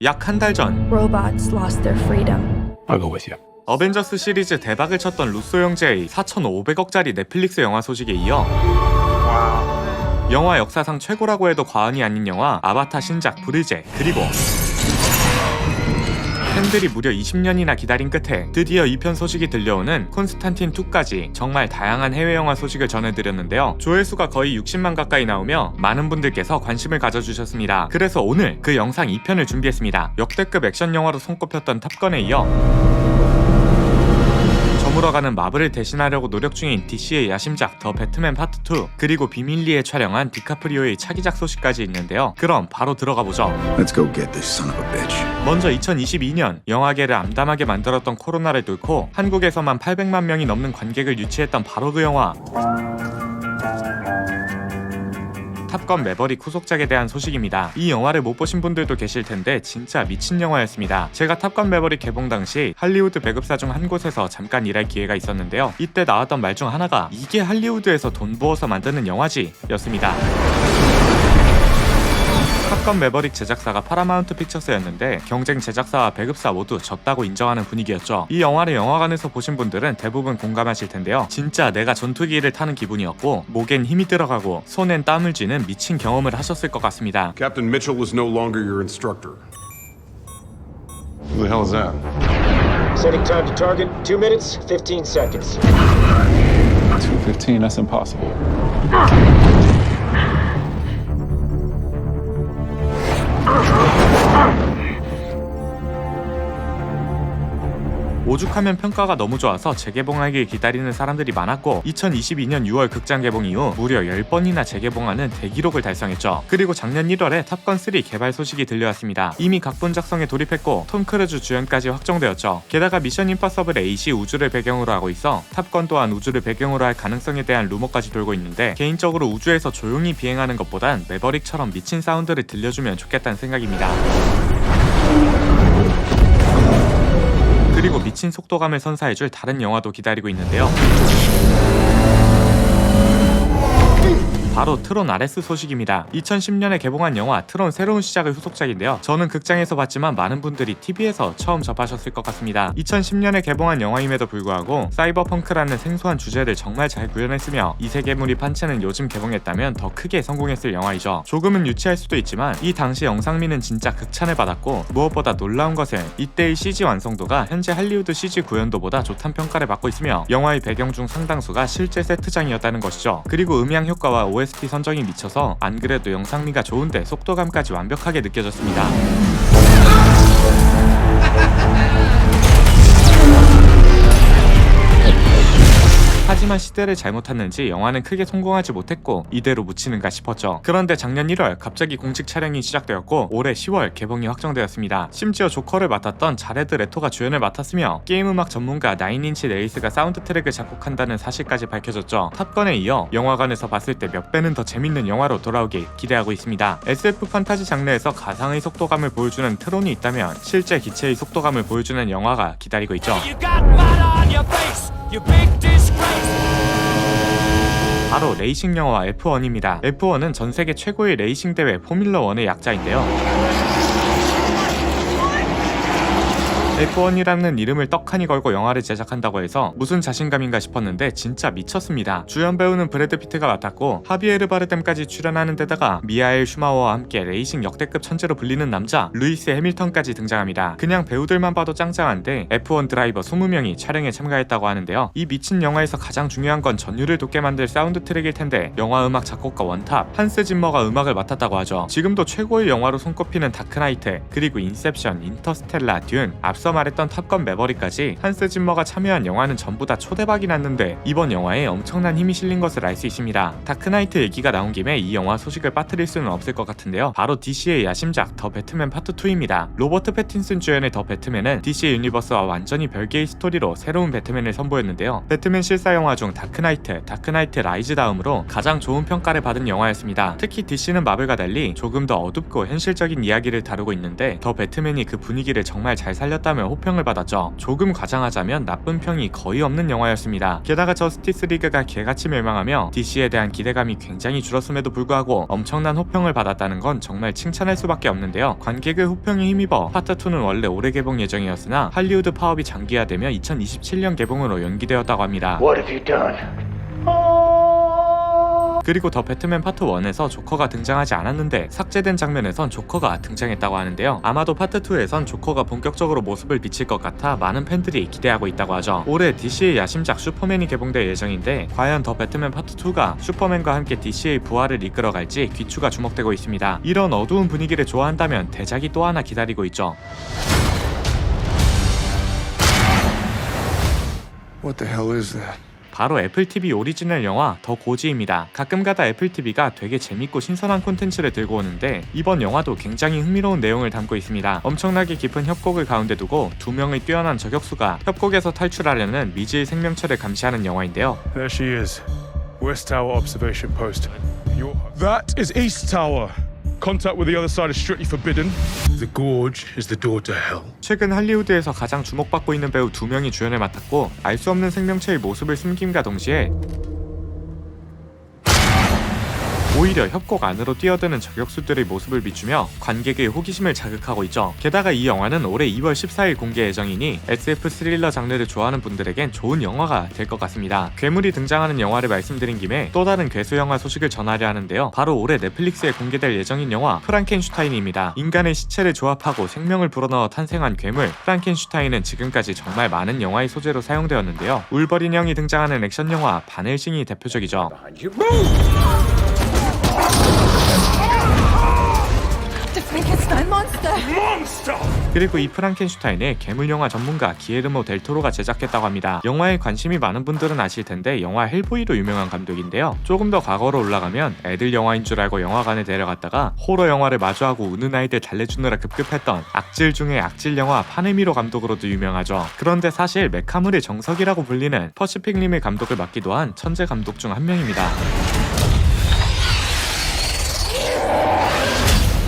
약 한 달 전 Robots lost their freedom. I'll go with you. 어벤져스 시리즈 대박을 쳤던 루소 형제의 4,500억짜리 넷플릭스 영화 소식에 이어 영화 역사상 최고라고 해도 과언이 아닌 영화 아바타 신작 브르제, 그리고 팬들이 무려 20년이나 기다린 끝에 드디어 2편 소식이 들려오는 콘스탄틴2까지 정말 다양한 해외 영화 소식을 전해드렸는데요. 조회수가 거의 60만 가까이 나오며 많은 분들께서 관심을 가져주셨습니다. 그래서 오늘 그 영상 2편을 준비했습니다. 역대급 액션 영화로 손꼽혔던 탑건에 이어 저물어가는 마블을 대신하려고 노력 중인 DC의 야심작 더 배트맨 파트 2, 그리고 비밀리에 촬영한 디카프리오의 차기작 소식까지 있는데요. 그럼 바로 들어가 보죠. Let's go get this son of a bitch. 먼저 2022년 영화계를 암담하게 만들었던 코로나를 뚫고 한국에서만 800만 명이 넘는 관객을 유치했던 바로 그 영화 탑건 매버릭 후속작에 대한 소식입니다. 이 영화를 못 보신 분들도 계실 텐데 진짜 미친 영화였습니다. 제가 탑건 매버릭 개봉 당시 할리우드 배급사 중 한 곳에서 잠깐 일할 기회가 있었는데요. 이때 나왔던 말 중 하나가 이게 할리우드에서 돈 부어서 만드는 영화지 였습니다. 탑건 매버릭 제작사가 파라마운트 픽처스였는데 경쟁 제작사와 배급사 모두 졌다고 인정하는 분위기였죠. 이 영화를 영화관에서 보신 분들은 대부분 공감하실 텐데요. 진짜 내가 전투기를 타는 기분이었고 목엔 힘이 들어가고 손엔 땀을 쥐는 미친 경험을 하셨을 것 같습니다. Captain Mitchell is no longer your instructor. Who the hell is that? Setting time to target, 2 minutes, 15 seconds. 2:15. That's impossible. 오죽하면 평가가 너무 좋아서 재개봉하길 기다리는 사람들이 많았고 2022년 6월 극장 개봉 이후 무려 10번이나 재개봉하는 대기록을 달성했죠. 그리고 작년 1월에 탑건3 개발 소식이 들려왔습니다. 이미 각본 작성에 돌입했고 톰 크루즈 주연까지 확정되었죠. 게다가 미션 임파서블 8이 우주를 배경으로 하고 있어 탑건 또한 우주를 배경으로 할 가능성에 대한 루머까지 돌고 있는데 개인적으로 우주에서 조용히 비행하는 것보단 매버릭처럼 미친 사운드를 들려주면 좋겠다는 생각입니다. 그리고 미친 속도감을 선사해줄 다른 영화도 기다리고 있는데요. 바로 트론 RS 소식입니다. 2010년에 개봉한 영화 트론 새로운 시작의 후속작인데요. 저는 극장에서 봤지만 많은 분들이 TV에서 처음 접하셨을 것 같습니다. 2010년에 개봉한 영화임에도 불구하고 사이버펑크라는 생소한 주제를 정말 잘 구현했으며 이 세계물이 판채는 요즘 개봉했다면 더 크게 성공했을 영화이죠. 조금은 유치할 수도 있지만 이 당시 영상미는 진짜 극찬을 받았고 무엇보다 놀라운 것은 이때의 CG 완성도가 현재 할리우드 CG 구현도보다 좋다는 평가를 받고 있으며 영화의 배경 중 상당수가 실제 세트장이었다는 것이죠. 그리고 음향 효과와 OST 선정이 미쳐서 안 그래도 영상미가 좋은데 속도감까지 완벽하게 느껴졌습니다. 하지만 시대를 잘못 탔는지 영화는 크게 성공하지 못했고 이대로 묻히는가 싶었죠. 그런데 작년 1월 갑자기 공식 촬영이 시작되었고 올해 10월 개봉이 확정되었습니다. 심지어 조커를 맡았던 자레드 레토가 주연을 맡았으며 게임 음악 전문가 나인인치 네일스가 사운드 트랙을 작곡한다는 사실까지 밝혀졌죠. 탑건에 이어 영화관에서 봤을 때 몇 배는 더 재밌는 영화로 돌아오길 기대하고 있습니다. SF 판타지 장르에서 가상의 속도감을 보여주는 트론이 있다면 실제 기체의 속도감을 보여주는 영화가 기다리고 있죠. 바로 레이싱 영화 F1입니다. F1은 전 세계 최고의 레이싱 대회 포뮬러 1의 약자인데요. F1이라는 이름을 떡하니 걸고 영화를 제작한다고 해서 무슨 자신감인가 싶었는데 진짜 미쳤습니다. 주연 배우는 브래드 피트가 맡았고 하비에르 바르뎀까지 출연하는 데다가 미하엘 슈마워와 함께 레이싱 역대급 천재로 불리는 남자 루이스 해밀턴까지 등장합니다. 그냥 배우들만 봐도 짱짱한데 F1 드라이버 20명이 촬영에 참가했다고 하는데요. 이 미친 영화에서 가장 중요한 건 전율을 돋게 만들 사운드 트랙일 텐데 영화 음악 작곡가 원탑 한스 짐머가 음악을 맡았다고 하죠. 지금도 최고의 영화로 손꼽히는 다크나이트, 그리고 인셉션, 인터스텔라, 듄, 앞서 말했던 탑건 매버릭까지 한스 짐머가 참여한 영화는 전부 다 초대박이 났는데 이번 영화에 엄청난 힘이 실린 것을 알 수 있습니다. 다크나이트 얘기가 나온 김에 이 영화 소식을 빠뜨릴 수는 없을 것 같은데요. 바로 DC의 야심작 더 배트맨 파트 2입니다. 로버트 패틴슨 주연의 더 배트맨은 DC 유니버스와 완전히 별개의 스토리로 새로운 배트맨을 선보였는데요. 배트맨 실사 영화 중 다크나이트 라이즈 다음으로 가장 좋은 평가를 받은 영화였습니다. 특히 DC는 마블과 달리 조금 더 어둡고 현실적인 이야기를 다루고 있는데 더 배트맨이 그 분위기를 정말 잘 살렸다면 없다며 호평을 받았죠. 조금 과장하자면 나쁜 평이 거의 없는 영화였습니다. 게다가 저스티스 리그가 개같이 멸망하며 DC에 대한 기대감이 굉장히 줄었음에도 불구하고 엄청난 호평을 받았다는 건 정말 칭찬할 수밖에 없는데요. 관객의 호평에 힘입어 파트 2는 원래 올해 개봉 예정이었으나 할리우드 파업이 장기화되며 2027년 개봉으로 연기되었다고 합니다. What have you done? 그리고 더 배트맨 파트 1에서 조커가 등장하지 않았는데 삭제된 장면에선 조커가 등장했다고 하는데요. 아마도 파트 2에선 조커가 본격적으로 모습을 비칠 것 같아 많은 팬들이 기대하고 있다고 하죠. 올해 DC의 야심작 슈퍼맨이 개봉될 예정인데 과연 더 배트맨 파트 2가 슈퍼맨과 함께 DC의 부활을 이끌어갈지 귀추가 주목되고 있습니다. 이런 어두운 분위기를 좋아한다면 대작이 또 하나 기다리고 있죠. What the hell is that? 바로 애플TV 오리지널 영화 더 고지입니다. 가끔가다 애플TV가 되게 재밌고 신선한 콘텐츠를 들고 오는데 이번 영화도 굉장히 흥미로운 내용을 담고 있습니다. 엄청나게 깊은 협곡을 가운데 두고 두 명의 뛰어난 저격수가 협곡에서 탈출하려는 미지의 생명체를 감시하는 영화인데요. There she is. West Tower observation post. That is East Tower. Contact with the other side is strictly forbidden. The gorge is the door to hell. 최근 할리우드에서 가장 주목받고 있는 배우 두 명이 주연을 맡았고 알 수 없는 생명체의 모습을 숨김과 동시에 오히려 협곡 안으로 뛰어드는 저격수들의 모습을 비추며 관객의 호기심을 자극하고 있죠. 게다가 이 영화는 올해 2월 14일 공개 예정이니 SF 스릴러 장르를 좋아하는 분들에겐 좋은 영화가 될 것 같습니다. 괴물이 등장하는 영화를 말씀드린 김에 또 다른 괴수 영화 소식을 전하려 하는데요. 바로 올해 넷플릭스에 공개될 예정인 영화 프랑켄슈타인입니다. 인간의 시체를 조합하고 생명을 불어넣어 탄생한 괴물 프랑켄슈타인은 지금까지 정말 많은 영화의 소재로 사용되었는데요. 울버린 형이 등장하는 액션 영화 반헬싱이 대표적이죠. The Frankenstein monster! 그리고 이 프랑켄슈타인을 괴물영화 전문가 기에르모 델 토로가 제작했다고 합니다. 영화에 관심이 많은 분들은 아실 텐데 영화 헬보이로 유명한 감독인데요. 조금 더 과거로 올라가면 애들 영화인 줄 알고 영화관에 데려갔다가 호러 영화를 마주하고 우는 아이들 달래주느라 급급했던 악질 중의 악질 영화 파네미로 감독으로도 유명하죠. 그런데 사실 메카물의 정석이라고 불리는 퍼시픽 림의 감독을 맡기도 한 천재 감독 중 한 명입니다.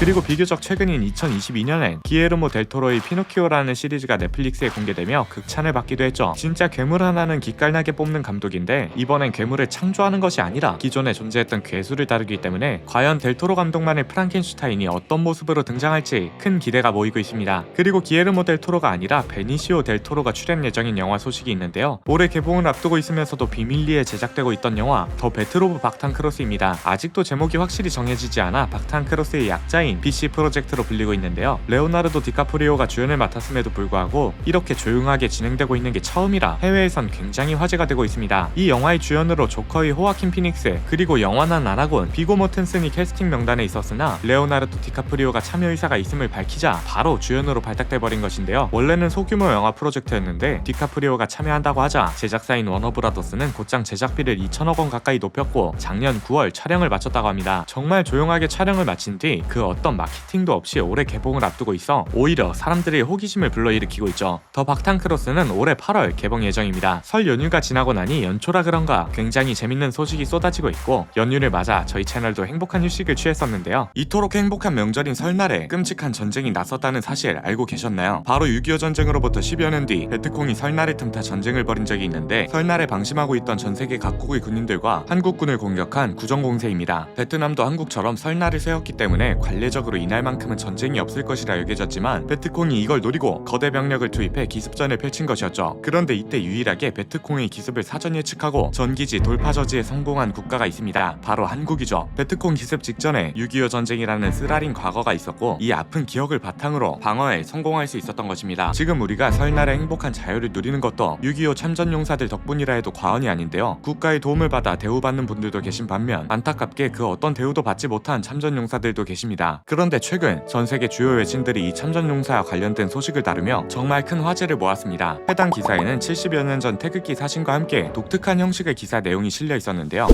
그리고 비교적 최근인 2022년엔 기에르모 델 토로의 피노키오라는 시리즈가 넷플릭스에 공개되며 극찬을 받기도 했죠. 진짜 괴물 하나는 기깔나게 뽑는 감독인데 이번엔 괴물을 창조하는 것이 아니라 기존에 존재했던 괴수를 다루기 때문에 과연 델 토로 감독만의 프랑켄슈타인이 어떤 모습으로 등장할지 큰 기대가 모이고 있습니다. 그리고 기에르모 델 토로가 아니라 베니시오 델 토로가 출연 예정인 영화 소식이 있는데요. 올해 개봉을 앞두고 있으면서도 비밀리에 제작되고 있던 영화 더 배틀 오브 박탄크로스입니다. 아직도 제목이 확실히 정해지지 않아 박탄크로스의 약자인 BC 프로젝트로 불리고 있는데요. 레오나르도 디카프리오가 주연을 맡았음에도 불구하고 이렇게 조용하게 진행되고 있는 게 처음이라 해외에선 굉장히 화제가 되고 있습니다. 이 영화의 주연으로 조커의 호아킨 피닉스 그리고 영화는 안 하곤 비고 모텐슨이 캐스팅 명단에 있었으나 레오나르도 디카프리오가 참여 의사가 있음을 밝히자 바로 주연으로 발탁돼버린 것인데요. 원래는 소규모 영화 프로젝트였는데 디카프리오가 참여한다고 하자 제작사인 워너브라더스는 곧장 제작비를 2천억 원 가까이 높였고 작년 9월 촬영을 마쳤다고 합니다. 정말 조용하게 촬영을 마친 뒤 그 어떤 마케팅도 없이 올해 개봉을 앞두고 있어 오히려 사람들의 호기심을 불러일으키고 있죠. 더 박탄크로스는 올해 8월 개봉 예정입니다. 설 연휴가 지나고 나니 연초라 그런가 굉장히 재밌는 소식이 쏟아지고 있고 연휴를 맞아 저희 채널도 행복한 휴식을 취했었는데요. 이토록 행복한 명절인 설날에 끔찍한 전쟁이 났었다는 사실 알고 계셨나요? 바로 6.25 전쟁으로부터 10여 년 뒤 베트콩이 설날을 틈타 전쟁을 벌인 적이 있는데 설날에 방심하고 있던 전 세계 각국의 군인들과 한국군을 공격한 구정공세입니다. 베트남도 한국처럼 설날을 세웠기 때문에 관례적으로 이날만큼은 전쟁이 없을 것이라 여겨졌지만 베트콩이 이걸 노리고 거대 병력을 투입해 기습전을 펼친 것이었죠. 그런데 이때 유일하게 베트콩의 기습을 사전 예측하고 전기지 돌파 저지에 성공한 국가가 있습니다. 바로 한국이죠. 베트콩 기습 직전에 6.25 전쟁이라는 쓰라린 과거가 있었고 이 아픈 기억을 바탕으로 방어에 성공할 수 있었던 것입니다. 지금 우리가 설날에 행복한 자유를 누리는 것도 6.25 참전용사들 덕분이라 해도 과언이 아닌데요. 국가의 도움을 받아 대우받는 분들도 계신 반면 안타깝게 그 어떤 대우도 받지 못한 참전용사들도 계십니다. 그런데 최근 전세계 주요 외신들이 이 참전용사와 관련된 소식을 다루며 정말 큰 화제를 모았습니다. 해당 기사에는 70여 년 전 태극기 사진과 함께 독특한 형식의 기사 내용이 실려 있었는데요.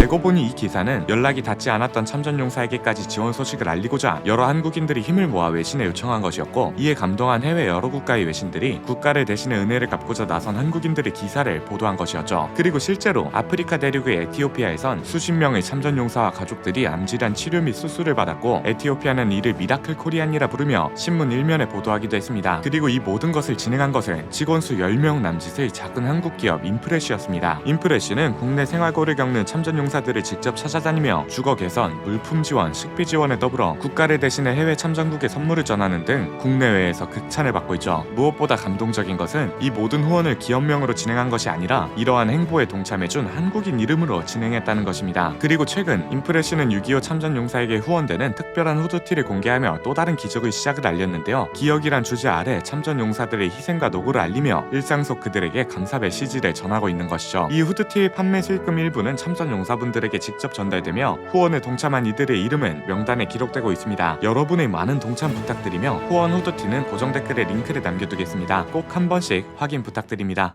알고 보니 이 기사는 연락이 닿지 않았던 참전용사에게까지 지원 소식을 알리고자 여러 한국인들이 힘을 모아 외신에 요청한 것이었고, 이에 감동한 해외 여러 국가의 외신들이 국가를 대신해 은혜를 갚고자 나선 한국인들의 기사를 보도한 것이었죠. 그리고 실제로 아프리카 대륙의 에티오피아에선 수십 명의 참전용사와 가족들이 암질환 치료 및 수술을 받았고, 에티오피아는 이를 미라클 코리안이라 부르며 신문 일면에 보도하기도 했습니다. 그리고 이 모든 것을 진행한 것은 직원 수 10명 남짓의 작은 한국 기업 인프레쉬였습니다. 인프레쉬는 국내 생활고를 겪는 참전용사들을 직접 찾아다니며 주거 개선, 물품 지원, 식비 지원에 더불어 국가를 대신해 해외 참전국에 선물을 전하는 등 국내외에서 극찬을 받고 있죠. 무엇보다 감동적인 것은 이 모든 후원을 기업명으로 진행한 것이 아니라 이러한 행보에 동참해준 한국인 이름으로 진행했다는 것입니다. 그리고 최근 인프레쉬는 6.25 참전용사에게 후원되는 특별한 후드티를 공개하며 또 다른 기적의 시작을 알렸는데요. 기억이란 주제 아래 참전용사들의 희생과 노고를 알리며 일상 속 그들에게 감사 메시지를 전하고 있는 것이죠. 이 후드티의 판매 수익금 일부는 참전용사분들에게 직접 전달되며 후원에 동참한 이들의 이름은 명단에 기록되고 있습니다. 여러분의 많은 동참 부탁드리며 후원 후드티는 고정 댓글에 링크를 남겨두겠습니다. 꼭 한 번씩 확인 부탁드립니다.